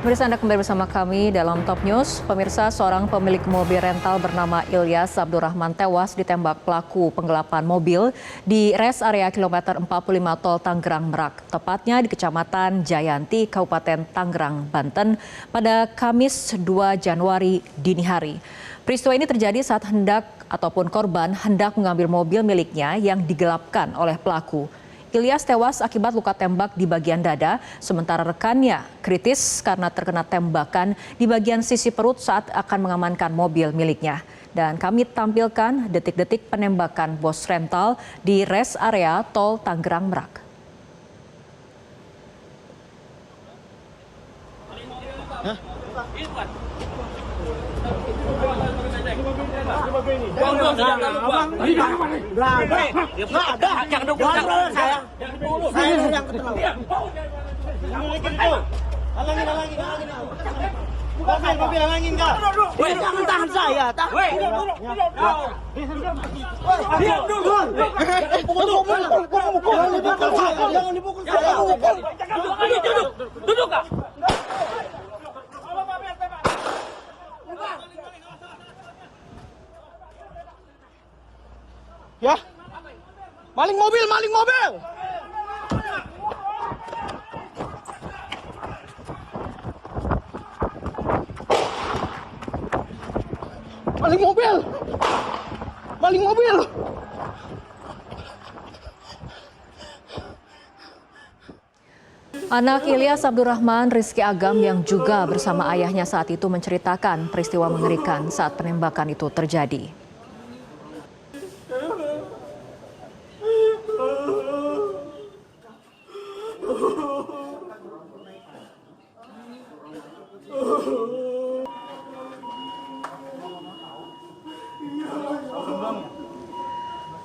Pemirsa, Anda kembali bersama kami dalam Top News. Pemirsa, seorang pemilik mobil rental bernama Ilyas Abdurrahman tewas ditembak pelaku penggelapan mobil di res area kilometer 45 Tol Tangerang Merak, tepatnya di Kecamatan Jayanti, Kabupaten Tangerang, Banten pada Kamis 2 Januari dini hari. Peristiwa ini terjadi saat korban hendak mengambil mobil miliknya yang digelapkan oleh pelaku. Ilyas tewas akibat luka tembak di bagian dada, sementara rekannya kritis karena terkena tembakan di bagian sisi perut saat akan mengamankan mobil miliknya. Dan kami tampilkan detik-detik penembakan bos rental di res area Tol Tangerang Merak. Halangin nggak? Jangan tahan saya, Jangan dipukul saya. Duduk. Ya, maling mobil. Maling mobil. Anak Ilyas Abdurrahman, Rizky Agam, yang juga bersama ayahnya saat itu menceritakan peristiwa mengerikan saat penembakan itu terjadi.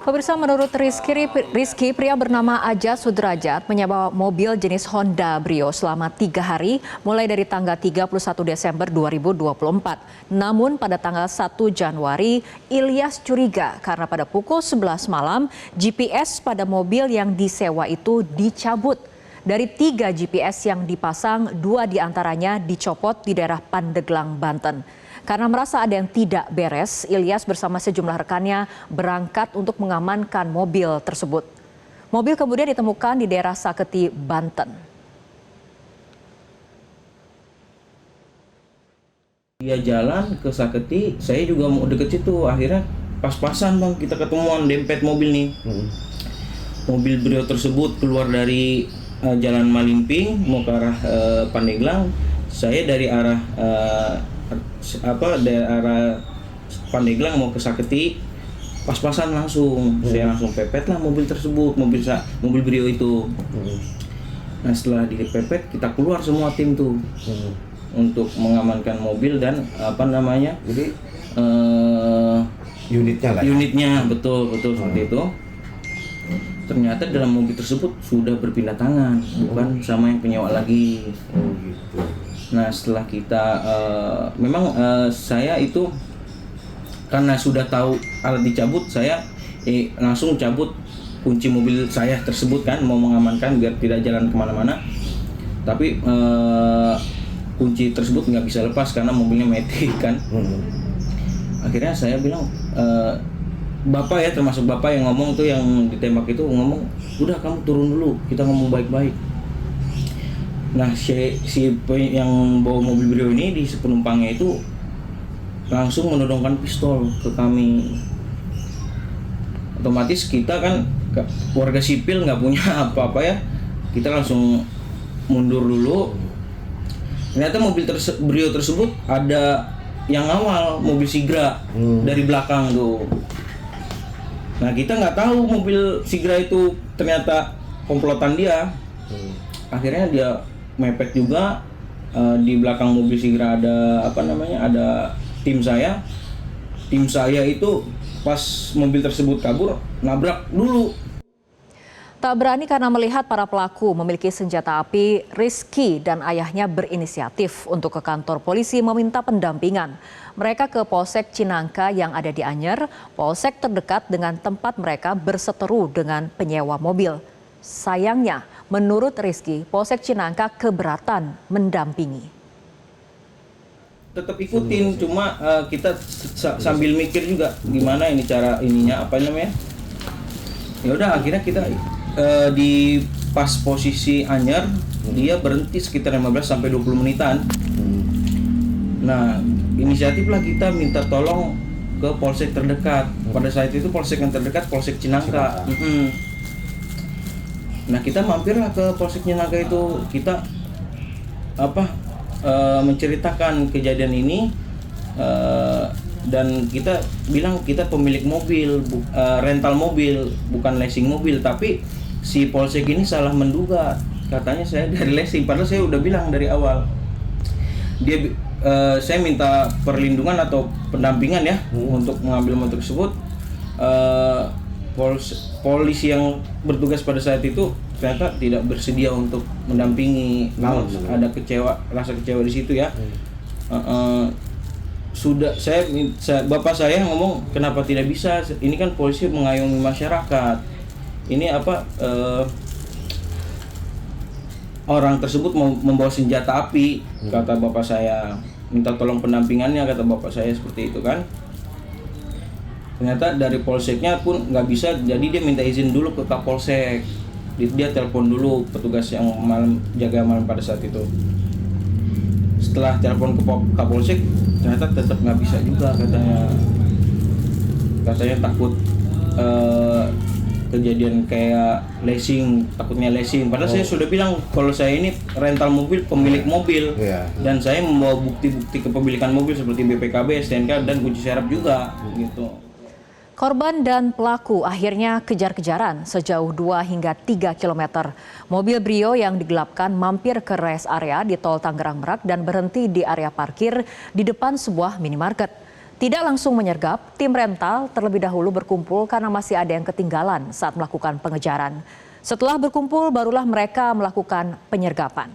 Pemirsa, menurut Rizky, pria bernama Aja Sudrajat menyewa mobil jenis Honda Brio selama 3 hari mulai dari tanggal 31 Desember 2024. Namun pada tanggal 1 Januari, Ilyas curiga karena pada pukul 11 malam GPS pada mobil yang disewa itu dicabut. Dari 3 GPS yang dipasang, 2 diantaranya dicopot di daerah Pandeglang, Banten. Karena merasa ada yang tidak beres, Ilyas bersama sejumlah rekannya berangkat untuk mengamankan mobil tersebut. Mobil kemudian ditemukan di daerah Saketi, Banten. Dia jalan ke Saketi, saya juga mau deket situ. Akhirnya pas-pasan bang, kita ketemuan dempet mobil nih. Mobil Brio tersebut keluar dari Jalan Malimping mau ke arah Pandeglang. Saya dari arah dari arah Pandeglang mau ke Saketi, pas-pasan langsung. Saya langsung pepet lah mobil tersebut, mobil Brio itu. Nah setelah dipepet, kita keluar semua tim tuh untuk mengamankan mobil dan Jadi unitnya lah. Unitnya betul seperti itu. Ternyata dalam mobil tersebut sudah berpindah tangan, bukan sama yang penyewa lagi. Gitu. Nah setelah kita saya itu karena sudah tahu alat dicabut, saya langsung cabut kunci mobil saya tersebut kan, mau mengamankan biar tidak jalan kemana-mana. Tapi kunci tersebut nggak bisa lepas karena mobilnya metik kan. Akhirnya saya bilang, bapak ya, termasuk bapak yang ngomong tuh, yang ditembak itu ngomong, udah kamu turun dulu, kita ngomong baik-baik. Nah si yang bawa mobil Brio ini, di penumpangnya itu langsung menodongkan pistol ke kami. Otomatis kita kan warga sipil nggak punya apa-apa ya, kita langsung mundur dulu. Ternyata mobil Brio tersebut ada yang awal, mobil Sigra dari belakang tuh. Nah kita nggak tahu mobil Sigra itu ternyata komplotan dia. Akhirnya dia mepet juga. Di belakang mobil Sigra ada ada tim saya. Tim saya itu pas mobil tersebut kabur, nabrak dulu. Tak berani karena melihat para pelaku memiliki senjata api, Rizky dan ayahnya berinisiatif untuk ke kantor polisi meminta pendampingan. Mereka ke Polsek Cinangka yang ada di Anyer, polsek terdekat dengan tempat mereka berseteru dengan penyewa mobil. Sayangnya, menurut Rizky, Polsek Cinangka keberatan mendampingi. tetap ikutin, cuma kita sambil mikir juga gimana ini cara ininya apa namanya. Ya udah akhirnya kita di pas posisi Anyer dia berhenti sekitar 15 sampai 20 menitan. Nah, inisiatiflah kita minta tolong ke polsek terdekat. Pada saat itu polsek yang terdekat Polsek Cinangka. Nah, kita mampirlah ke Polsek Cinangka itu, kita menceritakan kejadian ini dan kita bilang kita pemilik mobil, rental mobil, bukan leasing mobil. Tapi si polsek ini salah menduga, katanya saya dari leasing, padahal saya udah bilang dari awal. Saya minta perlindungan atau pendampingan ya untuk mengambil motor tersebut. Polisi yang bertugas pada saat itu ternyata tidak bersedia untuk mendampingi. Ada rasa kecewa di situ ya. Sudah bapak saya ngomong kenapa tidak bisa, ini kan polisi mengayomi masyarakat, ini orang tersebut membawa senjata api, kata bapak saya, minta tolong pendampingannya, kata bapak saya seperti itu kan. Ternyata dari polseknya pun nggak bisa, jadi dia minta izin dulu ke Kapolsek. Dia telepon dulu petugas yang jaga malam pada saat itu. Setelah telepon ke Kapolsek, ternyata tetap nggak bisa juga, katanya takut kejadian kayak leasing, takutnya leasing. Padahal saya sudah bilang kalau saya ini rental mobil, pemilik mobil, dan saya membawa bukti-bukti kepemilikan mobil seperti BPKB, STNK, dan kunci serep juga, gitu. Korban dan pelaku akhirnya kejar-kejaran sejauh 2 hingga 3 km. Mobil Brio yang digelapkan mampir ke rest area di Tol Tangerang Merak dan berhenti di area parkir di depan sebuah minimarket. Tidak langsung menyergap, tim rental terlebih dahulu berkumpul karena masih ada yang ketinggalan saat melakukan pengejaran. Setelah berkumpul, barulah mereka melakukan penyergapan.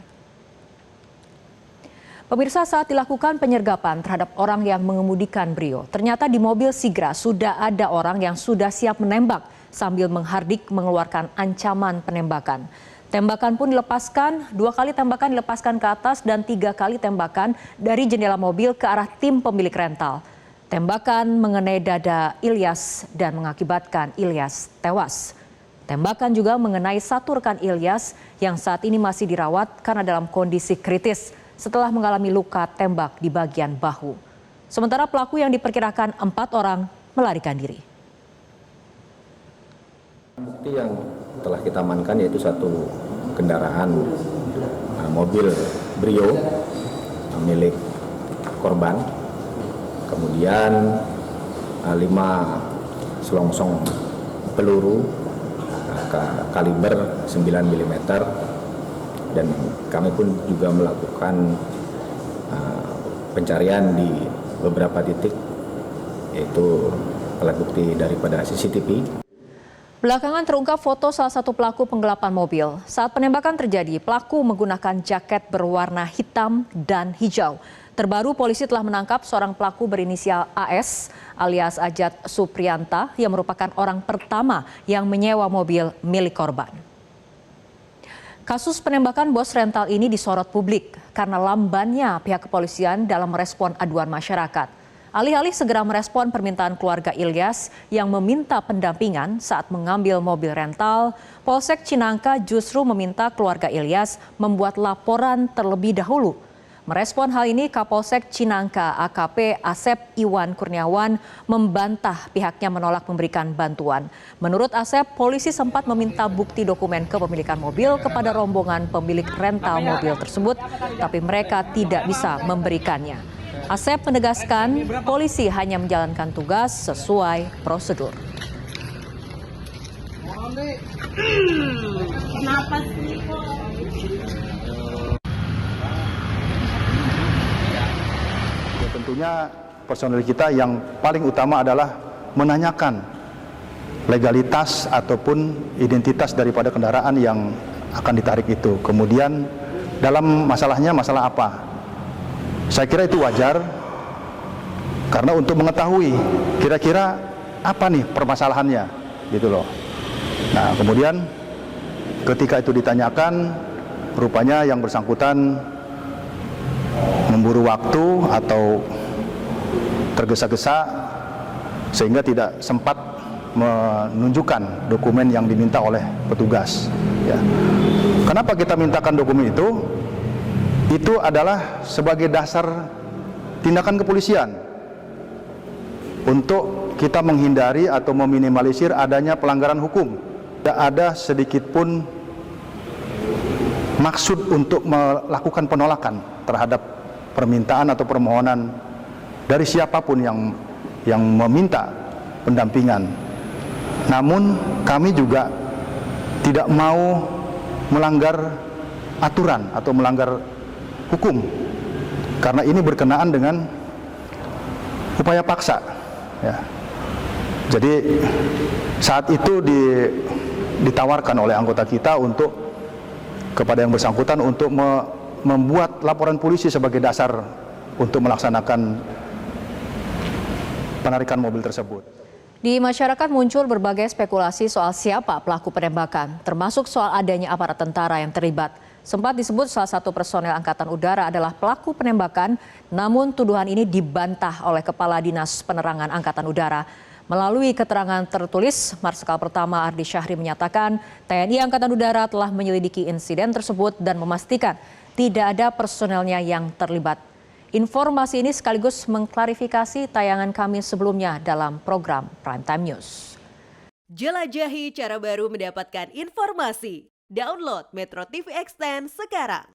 Pemirsa, saat dilakukan penyergapan terhadap orang yang mengemudikan Brio, ternyata di mobil Sigra sudah ada orang yang sudah siap menembak sambil menghardik mengeluarkan ancaman penembakan. Tembakan pun dilepaskan, 2 kali tembakan dilepaskan ke atas dan 3 kali tembakan dari jendela mobil ke arah tim pemilik rental. Tembakan mengenai dada Ilyas dan mengakibatkan Ilyas tewas. Tembakan juga mengenai satu rekan Ilyas yang saat ini masih dirawat karena dalam kondisi kritis setelah mengalami luka tembak di bagian bahu. Sementara pelaku yang diperkirakan 4 orang melarikan diri. Bukti yang telah kita amankan yaitu satu kendaraan mobil Brio milik korban, kemudian 5 selongsong peluru kaliber 9 mm, dan kami pun juga melakukan pencarian di beberapa titik, yaitu alat bukti daripada CCTV. Belakangan terungkap foto salah satu pelaku penggelapan mobil. Saat penembakan terjadi, pelaku menggunakan jaket berwarna hitam dan hijau. Terbaru, polisi telah menangkap seorang pelaku berinisial AS alias Ajat Supriyanta yang merupakan orang pertama yang menyewa mobil milik korban. Kasus penembakan bos rental ini disorot publik karena lambannya pihak kepolisian dalam merespon aduan masyarakat. Alih-alih segera merespon permintaan keluarga Ilyas yang meminta pendampingan saat mengambil mobil rental, Polsek Cinangka justru meminta keluarga Ilyas membuat laporan terlebih dahulu. Merespon hal ini, Kapolsek Cinangka AKP Asep Iwan Kurniawan membantah pihaknya menolak memberikan bantuan. Menurut Asep, polisi sempat meminta bukti dokumen kepemilikan mobil kepada rombongan pemilik rental mobil tersebut, tapi mereka tidak bisa memberikannya. Asep menegaskan polisi hanya menjalankan tugas sesuai prosedur. Kenapa sih? Tentunya personel kita yang paling utama adalah menanyakan legalitas ataupun identitas daripada kendaraan yang akan ditarik itu. Kemudian dalam masalahnya masalah apa? Saya kira itu wajar karena untuk mengetahui kira-kira apa nih permasalahannya gitu loh. Nah, kemudian ketika itu ditanyakan, rupanya yang bersangkutan memburu waktu atau tergesa-gesa sehingga tidak sempat menunjukkan dokumen yang diminta oleh petugas. Ya. Kenapa kita mintakan dokumen itu? Itu adalah sebagai dasar tindakan kepolisian untuk kita menghindari atau meminimalisir adanya pelanggaran hukum. Tidak ada sedikit pun maksud untuk melakukan penolakan terhadap permintaan atau permohonan dari siapapun yang meminta pendampingan. Namun kami juga tidak mau melanggar aturan atau melanggar hukum karena ini berkenaan dengan upaya paksa. Ya. Jadi saat itu ditawarkan oleh anggota kita untuk kepada yang bersangkutan untuk membuat laporan polisi sebagai dasar untuk melaksanakan penarikan mobil tersebut. Di masyarakat muncul berbagai spekulasi soal siapa pelaku penembakan, termasuk soal adanya aparat tentara yang terlibat. Sempat disebut salah satu personel Angkatan Udara adalah pelaku penembakan, namun tuduhan ini dibantah oleh Kepala Dinas Penerangan Angkatan Udara. Melalui keterangan tertulis, Marsikal Pertama Ardi Syahri menyatakan TNI Angkatan Udara telah menyelidiki insiden tersebut dan memastikan tidak ada personelnya yang terlibat. Informasi ini sekaligus mengklarifikasi tayangan kami sebelumnya dalam program Primetime News. Jelajahi cara baru mendapatkan informasi. Download Metro TV Extend sekarang.